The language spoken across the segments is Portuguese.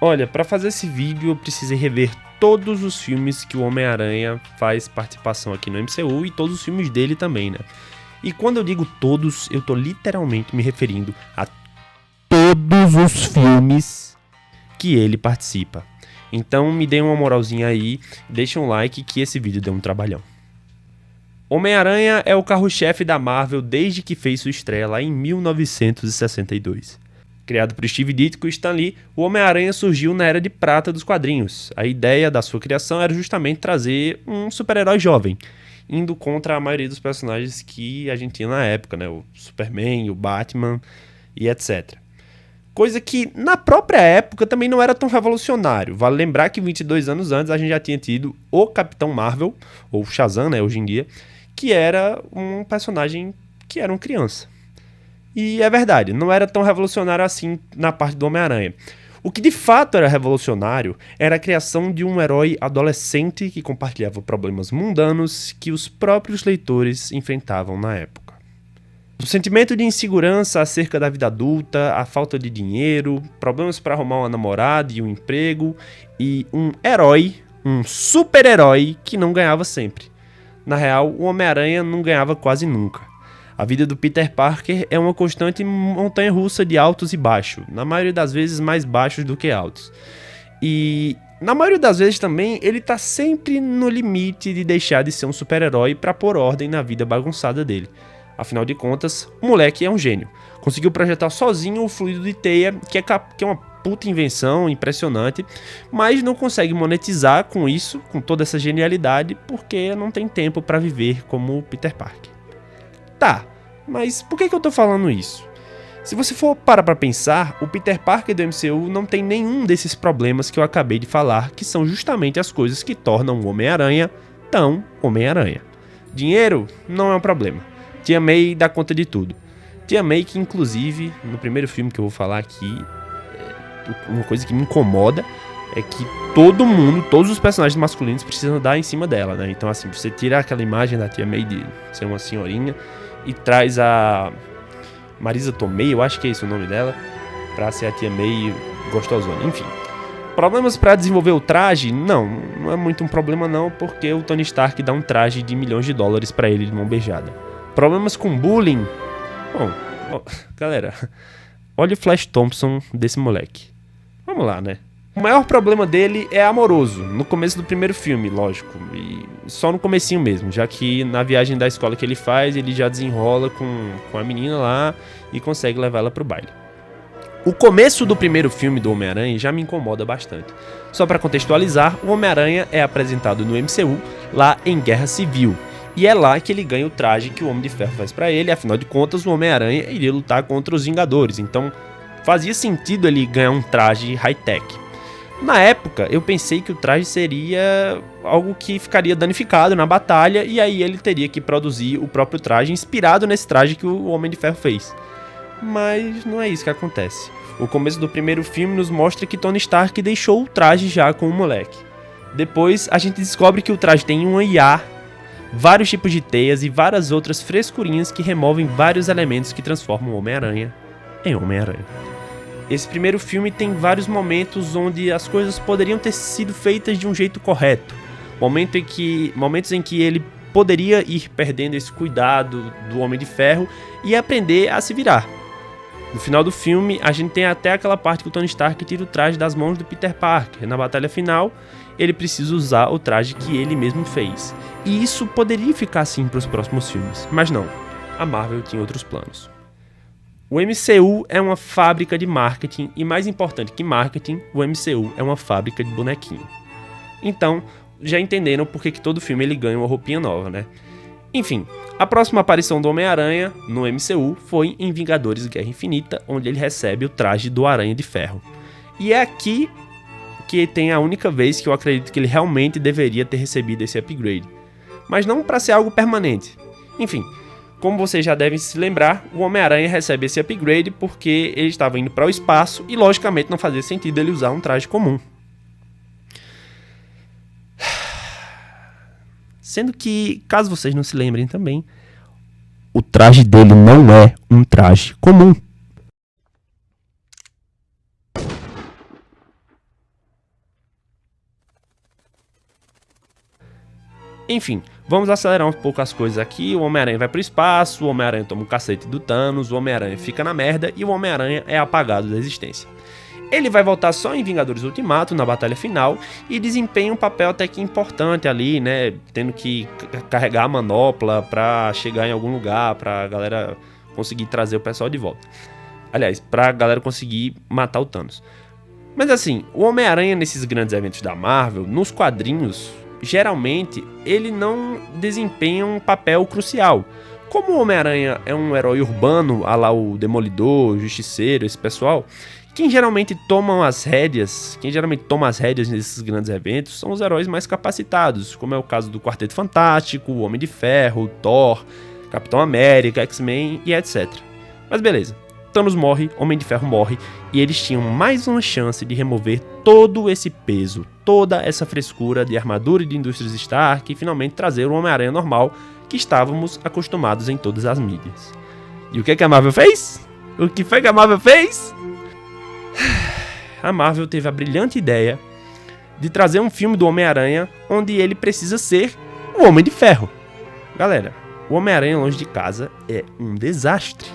Olha, para fazer esse vídeo eu precisei rever todos os filmes que o Homem-Aranha faz participação aqui no MCU e todos os filmes dele também, né? E quando eu digo todos, eu tô literalmente me referindo a todos os filmes que ele participa. Então me dê uma moralzinha aí, deixa um like que esse vídeo deu um trabalhão. Homem-Aranha é o carro-chefe da Marvel desde que fez sua estreia lá em 1962. Criado por Steve Ditko e Stan Lee, o Homem-Aranha surgiu na Era de Prata dos quadrinhos. A ideia da sua criação era justamente trazer um super-herói jovem, indo contra a maioria dos personagens que a gente tinha na época, né? O Superman, o Batman e etc. Coisa que na própria época também não era tão revolucionário. Vale lembrar que 22 anos antes a gente já tinha tido o Capitão Marvel, ou Shazam, né, hoje em dia, que era um personagem que era uma criança. E é verdade, não era tão revolucionário assim na parte do Homem-Aranha. O que de fato era revolucionário era a criação de um herói adolescente que compartilhava problemas mundanos que os próprios leitores enfrentavam na época. O sentimento de insegurança acerca da vida adulta, a falta de dinheiro, problemas para arrumar uma namorada e um emprego, e um herói, um super-herói que não ganhava sempre. Na real, o Homem-Aranha não ganhava quase nunca. A vida do Peter Parker é uma constante montanha-russa de altos e baixos, na maioria das vezes mais baixos do que altos. E na maioria das vezes também ele tá sempre no limite de deixar de ser um super-herói para pôr ordem na vida bagunçada dele. Afinal de contas, o moleque é um gênio. Conseguiu projetar sozinho o fluido de teia, que é uma puta invenção impressionante, mas não consegue monetizar com isso, com toda essa genialidade, porque não tem tempo para viver como o Peter Parker. Tá, mas por que eu tô falando isso? Se você for parar pra pensar, o Peter Parker do MCU não tem nenhum desses problemas que eu acabei de falar, que são justamente as coisas que tornam o Homem-Aranha tão Homem-Aranha. Dinheiro não é um problema. Tia May dá conta de tudo. Tia May que, inclusive, no primeiro filme que eu vou falar aqui, uma coisa que me incomoda é que todos os personagens masculinos precisam dar em cima dela, né? Então, assim, você tira aquela imagem da Tia May de ser uma senhorinha e traz a Marisa Tomei, eu acho que é esse o nome dela, pra ser a Tia May gostosona. Enfim, problemas pra desenvolver o traje? Não é muito um problema não, porque o Tony Stark dá um traje de milhões de dólares pra ele de mão beijada. Problemas com bullying? Bom, galera, olha o Flash Thompson desse moleque. Vamos lá, né? O maior problema dele é amoroso, no começo do primeiro filme, lógico, e só no comecinho mesmo, já que na viagem da escola que ele faz, ele já desenrola com a menina lá e consegue levar ela pro baile. O começo do primeiro filme do Homem-Aranha já me incomoda bastante. Só para contextualizar, o Homem-Aranha é apresentado no MCU lá em Guerra Civil, e é lá que ele ganha o traje que o Homem de Ferro faz pra ele, afinal de contas o Homem-Aranha iria lutar contra os Vingadores, então fazia sentido ele ganhar um traje high-tech. Na época, eu pensei que o traje seria algo que ficaria danificado na batalha e aí ele teria que produzir o próprio traje inspirado nesse traje que o Homem de Ferro fez. Mas não é isso que acontece. O começo do primeiro filme nos mostra que Tony Stark deixou o traje já com o moleque. Depois, a gente descobre que o traje tem um IA, vários tipos de teias e várias outras frescurinhas que removem vários elementos que transformam o Homem-Aranha em Homem-Aranha. Esse primeiro filme tem vários momentos onde as coisas poderiam ter sido feitas de um jeito correto. Momentos em que ele poderia ir perdendo esse cuidado do Homem de Ferro e aprender a se virar. No final do filme, a gente tem até aquela parte que o Tony Stark tira o traje das mãos do Peter Parker. Na batalha final, ele precisa usar o traje que ele mesmo fez. E isso poderia ficar assim para os próximos filmes, mas não. A Marvel tinha outros planos. O MCU é uma fábrica de marketing e, mais importante que marketing, o MCU é uma fábrica de bonequinho. Então, já entenderam por que todo filme ele ganha uma roupinha nova, né? Enfim, a próxima aparição do Homem-Aranha no MCU foi em Vingadores Guerra Infinita, onde ele recebe o traje do Aranha de Ferro. E é aqui que tem a única vez que eu acredito que ele realmente deveria ter recebido esse upgrade. Mas não para ser algo permanente. Enfim, como vocês já devem se lembrar, o Homem-Aranha recebe esse upgrade porque ele estava indo para o espaço e logicamente não fazia sentido ele usar um traje comum. Sendo que, caso vocês não se lembrem também, o traje dele não é um traje comum. Enfim, vamos acelerar um pouco as coisas aqui. O Homem-Aranha vai pro espaço, o Homem-Aranha toma um cacete do Thanos, o Homem-Aranha fica na merda e o Homem-Aranha é apagado da existência. Ele vai voltar só em Vingadores Ultimato, na batalha final, e desempenha um papel até que importante ali, né? Tendo que carregar a manopla pra chegar em algum lugar, pra galera conseguir trazer o pessoal de volta. Aliás, pra galera conseguir matar o Thanos. Mas assim, o Homem-Aranha nesses grandes eventos da Marvel, nos quadrinhos, geralmente ele não desempenha um papel crucial. Como o Homem-Aranha é um herói urbano, a lá o Demolidor, o Justiceiro, esse pessoal, quem geralmente toma as rédeas nesses grandes eventos são os heróis mais capacitados, como é o caso do Quarteto Fantástico, o Homem de Ferro, Thor, Capitão América, X-Men e etc. Mas beleza. Thanos morre, Homem de Ferro morre, e eles tinham mais uma chance de remover todo esse peso, toda essa frescura de armadura e de indústrias Stark e finalmente trazer o Homem-Aranha normal que estávamos acostumados em todas as mídias. E o que a Marvel fez? O que foi que a Marvel fez? A Marvel teve a brilhante ideia de trazer um filme do Homem-Aranha onde ele precisa ser o Homem de Ferro. Galera, o Homem-Aranha longe de casa é um desastre.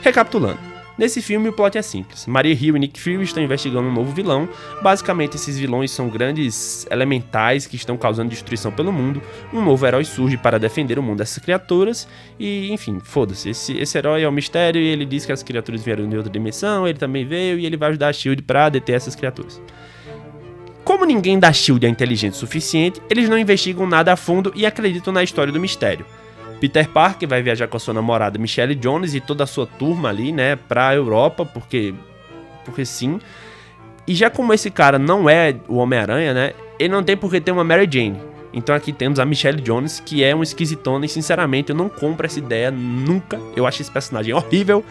Recapitulando, nesse filme o plot é simples. Maria Hill e Nick Fury estão investigando um novo vilão. Basicamente esses vilões são grandes elementais que estão causando destruição pelo mundo. Um novo herói surge para defender o mundo dessas criaturas. E enfim, foda-se, esse herói é um mistério e ele diz que as criaturas vieram de outra dimensão. Ele também veio e ele vai ajudar a SHIELD para deter essas criaturas. Como ninguém da SHIELD é inteligente o suficiente, eles não investigam nada a fundo e acreditam na história do mistério. Peter Parker vai viajar com a sua namorada Michelle Jones e toda a sua turma ali, né, pra Europa, porque sim. E já como esse cara não é o Homem-Aranha, né, ele não tem por que ter uma Mary Jane. Então aqui temos a Michelle Jones, que é um esquisitona e sinceramente eu não compro essa ideia nunca. Eu acho esse personagem horrível.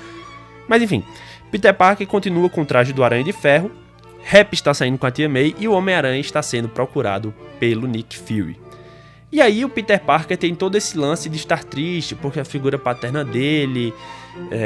Mas enfim, Peter Parker continua com o traje do Aranha de Ferro, Rap está saindo com a Tia May e o Homem-Aranha está sendo procurado pelo Nick Fury. E aí o Peter Parker tem todo esse lance de estar triste, porque a figura paterna dele,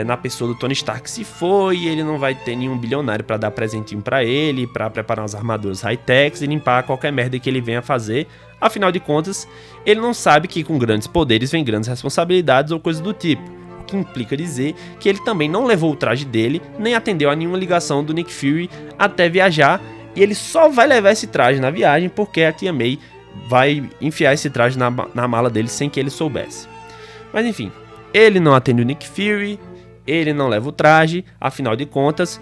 na pessoa do Tony Stark, se foi, e ele não vai ter nenhum bilionário para dar presentinho para ele, para preparar umas armaduras high-techs e limpar qualquer merda que ele venha fazer. Afinal de contas, ele não sabe que com grandes poderes vem grandes responsabilidades ou coisa do tipo, o que implica dizer que ele também não levou o traje dele, nem atendeu a nenhuma ligação do Nick Fury até viajar, e ele só vai levar esse traje na viagem porque a Tia May vai enfiar esse traje na mala dele sem que ele soubesse. Mas enfim, ele não atende o Nick Fury, ele não leva o traje, afinal de contas,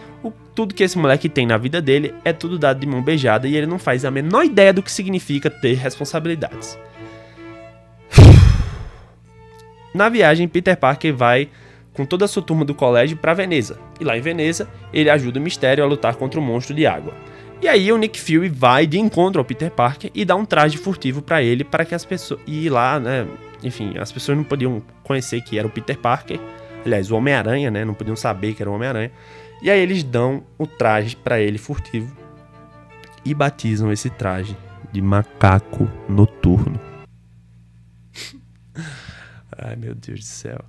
tudo que esse moleque tem na vida dele é tudo dado de mão beijada e ele não faz a menor ideia do que significa ter responsabilidades. Na viagem, Peter Parker vai com toda a sua turma do colégio para Veneza, e lá em Veneza, ele ajuda o Mistério a lutar contra o monstro de água. E aí o Nick Fury vai de encontro ao Peter Parker e dá um traje furtivo pra ele, para que as pessoas... E lá, né, enfim, as pessoas não podiam conhecer que era o Peter Parker. Aliás, o Homem-Aranha, né, não podiam saber que era o Homem-Aranha. E aí eles dão o traje pra ele furtivo e batizam esse traje de Macaco Noturno. Ai, meu Deus do céu.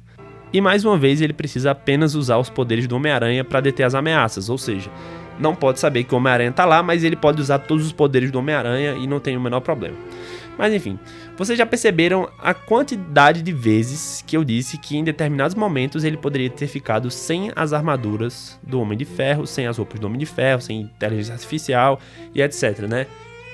E mais uma vez ele precisa apenas usar os poderes do Homem-Aranha pra deter as ameaças, ou seja... Não pode saber que o Homem-Aranha tá lá, mas ele pode usar todos os poderes do Homem-Aranha e não tem o menor problema. Mas enfim, vocês já perceberam a quantidade de vezes que eu disse que em determinados momentos ele poderia ter ficado sem as armaduras do Homem de Ferro, sem as roupas do Homem de Ferro, sem inteligência artificial e etc, né?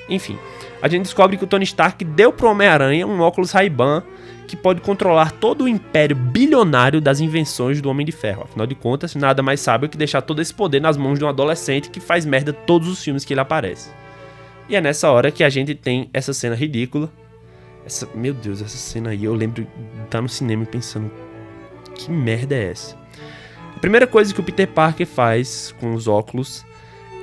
Enfim, a gente descobre que o Tony Stark deu pro Homem-Aranha um óculos Ray-Ban que pode controlar todo o império bilionário das invenções do Homem de Ferro. Afinal de contas, nada mais sábio que deixar todo esse poder nas mãos de um adolescente que faz merda todos os filmes que ele aparece. E é nessa hora que a gente tem essa cena ridícula. Meu Deus, essa cena aí, eu lembro de estar no cinema pensando, que merda é essa? A primeira coisa que o Peter Parker faz com os óculos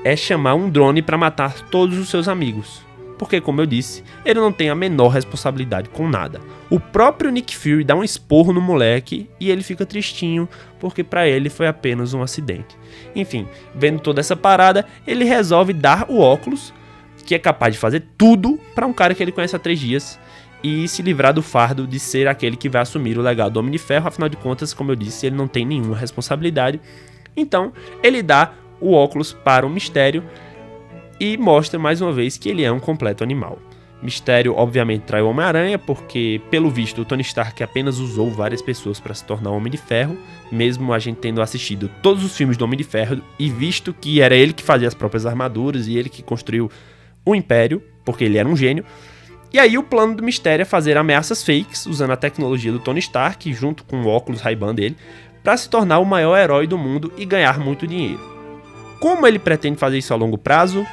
é chamar um drone para matar todos os seus amigos. Porque, como eu disse, ele não tem a menor responsabilidade com nada. O próprio Nick Fury dá um esporro no moleque e ele fica tristinho, porque pra ele foi apenas um acidente. Enfim, vendo toda essa parada, ele resolve dar o óculos, que é capaz de fazer tudo pra um cara que ele conhece há 3 dias, e se livrar do fardo de ser aquele que vai assumir o legado do Homem de Ferro. Afinal de contas, como eu disse, ele não tem nenhuma responsabilidade. Então, ele dá o óculos para o Mistério, e mostra mais uma vez que ele é um completo animal. Mistério, obviamente, trai o Homem-Aranha, porque, pelo visto, o Tony Stark apenas usou várias pessoas para se tornar Homem de Ferro, mesmo a gente tendo assistido todos os filmes do Homem de Ferro e visto que era ele que fazia as próprias armaduras e ele que construiu o Império, porque ele era um gênio. E aí o plano do Mistério é fazer ameaças fakes, usando a tecnologia do Tony Stark, junto com o óculos Ray-Ban dele, para se tornar o maior herói do mundo e ganhar muito dinheiro. Como ele pretende fazer isso a longo prazo?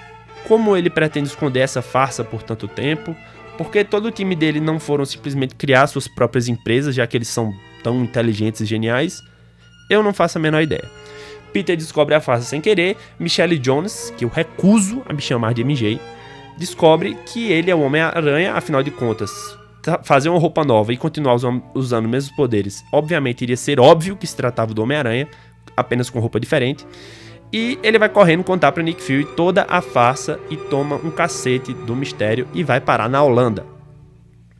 Como ele pretende esconder essa farsa por tanto tempo? Porque todo o time dele não foram simplesmente criar suas próprias empresas, já que eles são tão inteligentes e geniais? Eu não faço a menor ideia. Peter descobre a farsa sem querer, Michelle Jones, que eu recuso a me chamar de MJ, descobre que ele é o Homem-Aranha, afinal de contas, fazer uma roupa nova e continuar usando os mesmos poderes, obviamente iria ser óbvio que se tratava do Homem-Aranha, apenas com roupa diferente. E ele vai correndo contar pra Nick Fury toda a farsa e toma um cacete do Mistério e vai parar na Holanda.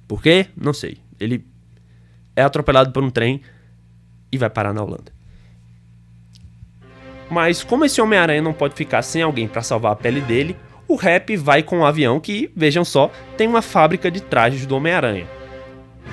Por quê? Não sei. Ele é atropelado por um trem e vai parar na Holanda. Mas como esse Homem-Aranha não pode ficar sem alguém pra salvar a pele dele, o Rap vai com um avião que, vejam só, tem uma fábrica de trajes do Homem-Aranha.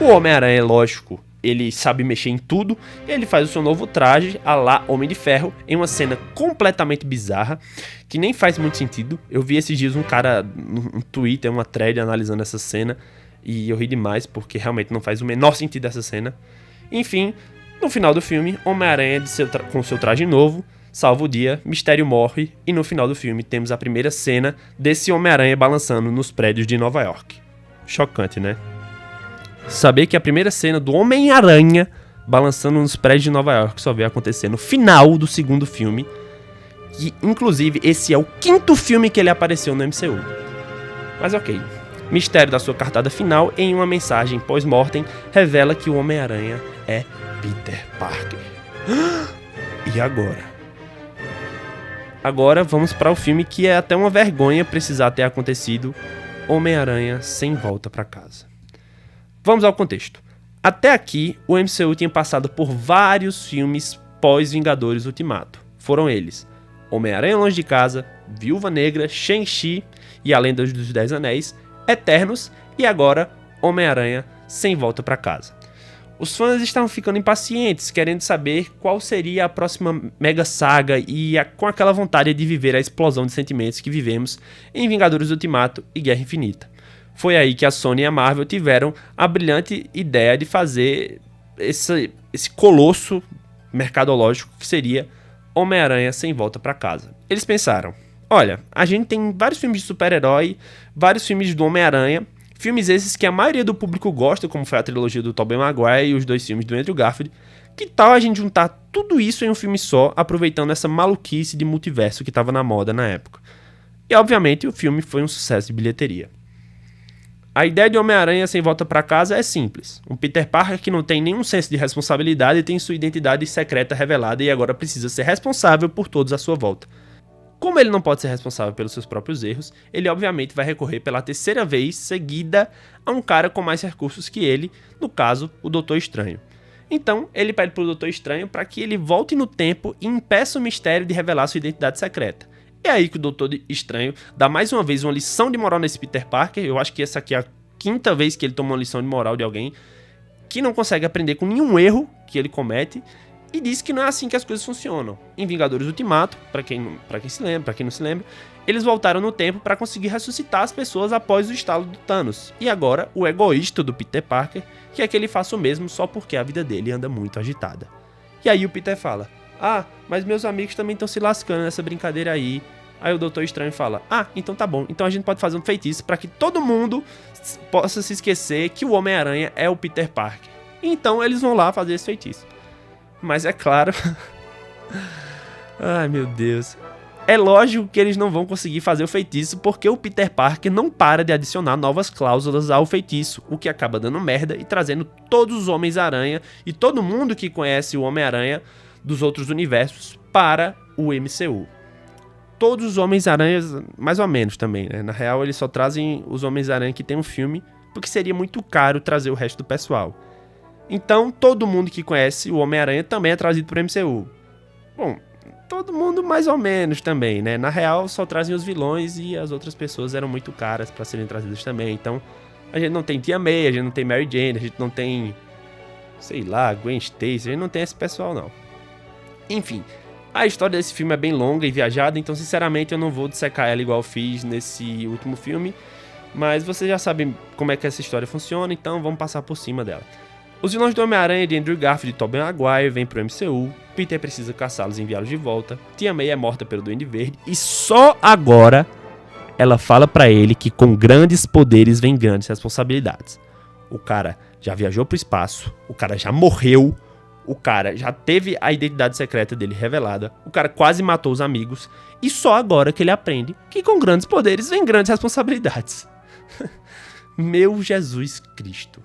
O Homem-Aranha, lógico, ele sabe mexer em tudo, ele faz o seu novo traje, à la Homem de Ferro, em uma cena completamente bizarra, que nem faz muito sentido. Eu vi esses dias um cara no Twitter, uma thread analisando essa cena, e eu ri demais, porque realmente não faz o menor sentido essa cena. Enfim, no final do filme, Homem-Aranha com seu traje novo, salva o dia, Mistério morre, e no final do filme temos a primeira cena desse Homem-Aranha balançando nos prédios de Nova York. Chocante, né? Saber que a primeira cena do Homem-Aranha balançando nos prédios de Nova York só veio acontecer no final do segundo filme. E, inclusive, esse é o 5º filme que ele apareceu no MCU. Mas ok. Mistério da sua cartada final, em uma mensagem pós-mortem, revela que o Homem-Aranha é Peter Parker. E agora? Agora vamos para o filme que é até uma vergonha precisar ter acontecido. Homem-Aranha Sem Volta para Casa. Vamos ao contexto. Até aqui, o MCU tinha passado por vários filmes pós-Vingadores Ultimato. Foram eles: Homem-Aranha Longe de Casa, Viúva Negra, Shang-Chi e A Lenda dos 10 Anéis, Eternos e agora Homem-Aranha Sem Volta para Casa. Os fãs estavam ficando impacientes, querendo saber qual seria a próxima mega saga e com aquela vontade de viver a explosão de sentimentos que vivemos em Vingadores Ultimato e Guerra Infinita. Foi aí que a Sony e a Marvel tiveram a brilhante ideia de fazer esse colosso mercadológico que seria Homem-Aranha Sem Volta para Casa. Eles pensaram: olha, a gente tem vários filmes de super-herói, vários filmes do Homem-Aranha, filmes esses que a maioria do público gosta, como foi a trilogia do Tobey Maguire e os 2 filmes do Andrew Garfield. Que tal a gente juntar tudo isso em um filme só, aproveitando essa maluquice de multiverso que estava na moda na época? E obviamente o filme foi um sucesso de bilheteria. A ideia de Homem-Aranha Sem Volta para Casa é simples. Um Peter Parker que não tem nenhum senso de responsabilidade e tem sua identidade secreta revelada e agora precisa ser responsável por todos à sua volta. Como ele não pode ser responsável pelos seus próprios erros, ele obviamente vai recorrer pela 3ª vez seguida a um cara com mais recursos que ele, no caso, o Doutor Estranho. Então, ele pede pro Doutor Estranho para que ele volte no tempo e impeça o Mistério de revelar sua identidade secreta. É aí que o Doutor Estranho dá mais uma vez uma lição de moral nesse Peter Parker. Eu acho que essa aqui é a 5ª vez que ele toma uma lição de moral de alguém que não consegue aprender com nenhum erro que ele comete e diz que não é assim que as coisas funcionam. Em Vingadores Ultimato, pra quem se lembra, pra quem não se lembra, eles voltaram no tempo para conseguir ressuscitar as pessoas após o estalo do Thanos. E agora, o egoísta do Peter Parker quer que ele faça o mesmo só porque a vida dele anda muito agitada. E aí o Peter fala: ah, mas meus amigos também estão se lascando nessa brincadeira aí. Aí o Doutor Estranho fala: ah, então tá bom, então a gente pode fazer um feitiço para que todo mundo possa se esquecer que o Homem-Aranha é o Peter Parker. Então eles vão lá fazer esse feitiço. Mas é claro... ai meu Deus... É lógico que eles não vão conseguir fazer o feitiço porque o Peter Parker não para de adicionar novas cláusulas ao feitiço, o que acaba dando merda e trazendo todos os Homens-Aranha e todo mundo que conhece o Homem-Aranha dos outros universos para o MCU. Todos os Homens-Aranhas, mais ou menos também, né? Na real, eles só trazem os Homens-Aranha que tem um filme, porque seria muito caro trazer o resto do pessoal. Então, todo mundo que conhece o Homem-Aranha também é trazido para o MCU. Bom, todo mundo mais ou menos também, né? Na real, só trazem os vilões e as outras pessoas eram muito caras pra serem trazidas também. Então, a gente não tem Tia May, a gente não tem Mary Jane, a gente não tem, sei lá, Gwen Stacy, a gente não tem esse pessoal, não. Enfim, a história desse filme é bem longa e viajada, então, sinceramente, eu não vou dissecar ela igual eu fiz nesse último filme. Mas você já sabe como é que essa história funciona, então vamos passar por cima dela. Os vilões do Homem-Aranha de Andrew Garfield e Tobey Maguire vêm pro MCU, Peter precisa caçá-los e enviá-los de volta, Tia May é morta pelo Duende Verde e só agora ela fala pra ele que com grandes poderes vem grandes responsabilidades. O cara já viajou pro espaço, o cara já morreu, o cara já teve a identidade secreta dele revelada, o cara quase matou os amigos e só agora que ele aprende que com grandes poderes vem grandes responsabilidades. Meu Jesus Cristo.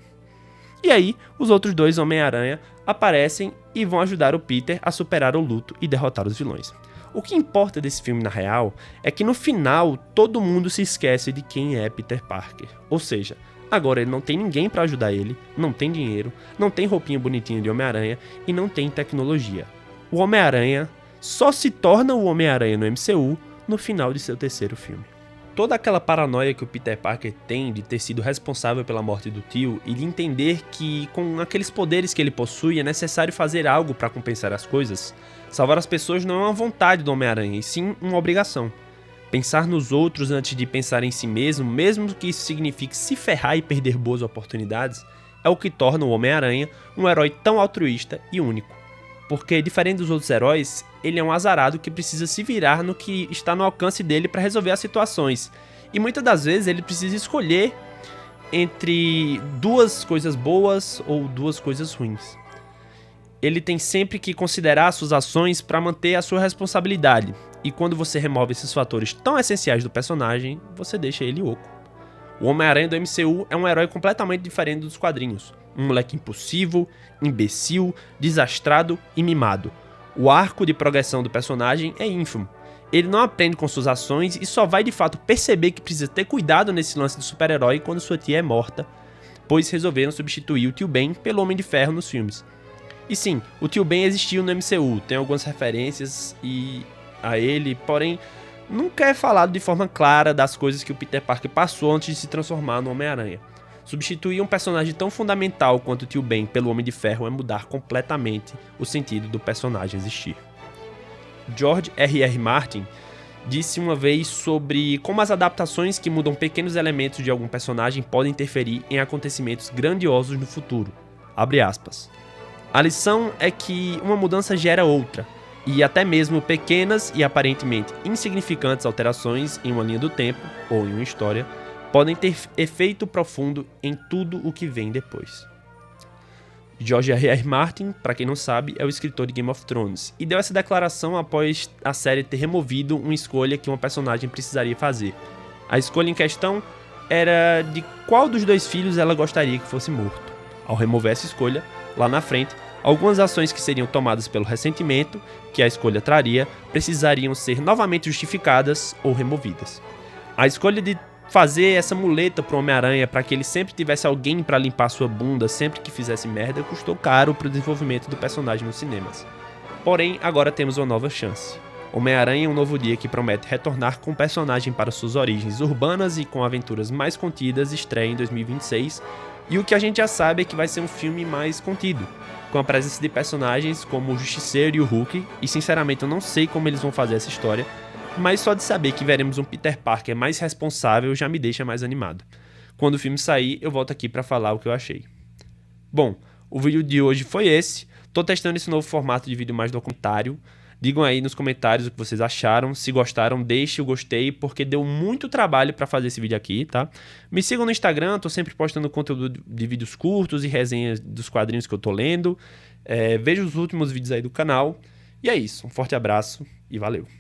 E aí, os outros dois Homem-Aranha aparecem e vão ajudar o Peter a superar o luto e derrotar os vilões. O que importa desse filme, na real, é que no final todo mundo se esquece de quem é Peter Parker. Ou seja, agora ele não tem ninguém pra ajudar ele, não tem dinheiro, não tem roupinha bonitinha de Homem-Aranha e não tem tecnologia. O Homem-Aranha só se torna o Homem-Aranha no MCU no final de seu terceiro filme. Toda aquela paranoia que o Peter Parker tem de ter sido responsável pela morte do tio e de entender que com aqueles poderes que ele possui é necessário fazer algo para compensar as coisas, salvar as pessoas não é uma vontade do Homem-Aranha, e sim uma obrigação. Pensar nos outros antes de pensar em si mesmo, mesmo que isso signifique se ferrar e perder boas oportunidades, é o que torna o Homem-Aranha um herói tão altruísta e único. Porque, diferente dos outros heróis, ele é um azarado que precisa se virar no que está no alcance dele para resolver as situações. E muitas das vezes ele precisa escolher entre duas coisas boas ou duas coisas ruins. Ele tem sempre que considerar suas ações para manter a sua responsabilidade. E quando você remove esses fatores tão essenciais do personagem, você deixa ele oco. O Homem-Aranha do MCU é um herói completamente diferente dos quadrinhos. Um moleque impulsivo, imbecil, desastrado e mimado. O arco de progressão do personagem é ínfimo. Ele não aprende com suas ações e só vai de fato perceber que precisa ter cuidado nesse lance do super-herói quando sua tia é morta, pois resolveram substituir o Tio Ben pelo Homem de Ferro nos filmes. E sim, o Tio Ben existiu no MCU, tem algumas referências a ele, porém nunca é falado de forma clara das coisas que o Peter Parker passou antes de se transformar no Homem-Aranha. Substituir um personagem tão fundamental quanto o Tio Ben pelo Homem de Ferro é mudar completamente o sentido do personagem existir. George R.R. Martin disse uma vez sobre como as adaptações que mudam pequenos elementos de algum personagem podem interferir em acontecimentos grandiosos no futuro. Abre aspas. A lição é que uma mudança gera outra, e até mesmo pequenas e aparentemente insignificantes alterações em uma linha do tempo, ou em uma história, podem ter efeito profundo em tudo o que vem depois. George R.R. Martin, para quem não sabe, é o escritor de Game of Thrones, e deu essa declaração após a série ter removido uma escolha que uma personagem precisaria fazer. A escolha em questão era de qual dos dois filhos ela gostaria que fosse morto. Ao remover essa escolha, lá na frente, algumas ações que seriam tomadas pelo ressentimento que a escolha traria precisariam ser novamente justificadas ou removidas. A escolha de fazer essa muleta pro Homem-Aranha para que ele sempre tivesse alguém para limpar sua bunda sempre que fizesse merda custou caro pro desenvolvimento do personagem nos cinemas. Porém, agora temos uma nova chance. Homem-Aranha é um novo dia que promete retornar com o personagem para suas origens urbanas e com aventuras mais contidas estreia em 2026, e o que a gente já sabe é que vai ser um filme mais contido, com a presença de personagens como o Justiceiro e o Hulk, e sinceramente eu não sei como eles vão fazer essa história, mas só de saber que veremos um Peter Parker mais responsável já me deixa mais animado. Quando o filme sair, eu volto aqui pra falar o que eu achei. Bom, o vídeo de hoje foi esse. Tô testando esse novo formato de vídeo mais documentário. Digam aí nos comentários o que vocês acharam. Se gostaram, deixe o gostei, porque deu muito trabalho pra fazer esse vídeo aqui, tá? Me sigam no Instagram, tô sempre postando conteúdo de vídeos curtos e resenhas dos quadrinhos que eu tô lendo. Veja os últimos vídeos aí do canal. E é isso, um forte abraço e valeu!